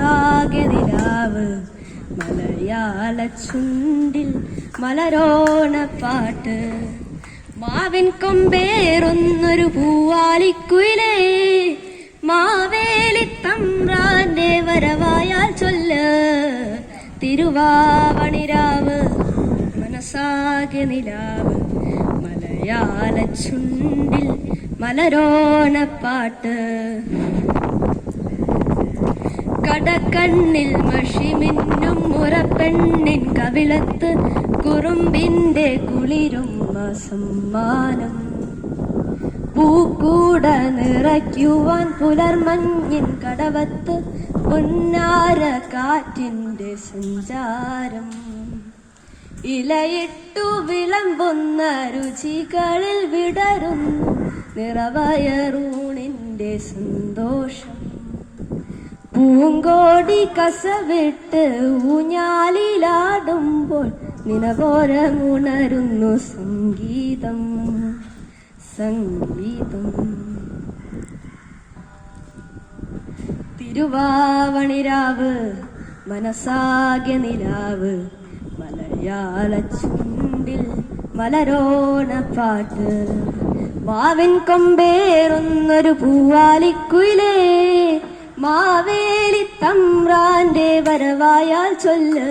മനസ്സാകെ നിലാവ് മലയാള ചുണ്ടിൽ മലരോണപ്പാട്ട് മാവിൻ കൊമ്പേറുന്നൊരു പൂവാലിക്കുയിലേ മാവേലി തമ്പ്രാന്റെ വരവായാൽ ചൊല്ല് തിരുവാവണിരാവ് മനസ്സാകെ നിലാവ് മലയാള ചുണ്ടിൽ മലരോണപ്പാട്ട് കടക്കണ്ണിൽ മഷിമിന്നും മുറപ്പെണ്ണിൻ കവിളത്ത് കുറുമ്പിന്റെ കുളിരും സമ്മാനം പൂക്കൂട നിറയ്ക്കുവാൻ പുലർമഞ്ഞിൻ കടവത്ത് പൊന്നാര കാറ്റിന്റെ സഞ്ചാരം ഇലയിട്ടു വിളമ്പുന്ന രുചികളിൽ വിടരുന്നു നിറവയറൂണിന്റെ സന്തോഷം പൂങ്കോടി കസവിട്ട് ഊഞ്ഞാലിലാടുമ്പോൾ നിനപോരമുണരുന്നു സംഗീതം സംഗീതം തിരുവാവണിരാവ് മനസ്സാകെ നിലാവ് മലയാള ചുണ്ടിൽ മലരോണപ്പാട്ട് മാവിൻ കൊമ്പേറുന്നൊരു പൂവാലിക്കുയിലേ മാവേലി തമ്പ്രാന്റെ വരവായാൽ ചൊല്ല്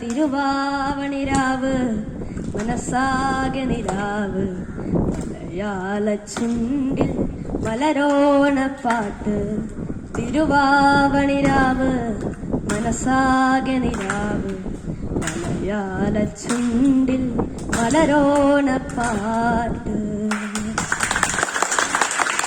തിരുവാവണിരാവ് മനസ്സാകെ നിലാവ് മലയാള ചുണ്ടിൽ മലരോണപ്പാട്ട് തിരുവാവണിരാവ് മനസ്സാകെ നിലാവ് മലയാള ചുണ്ടിൽ മലരോണപ്പാട്ട്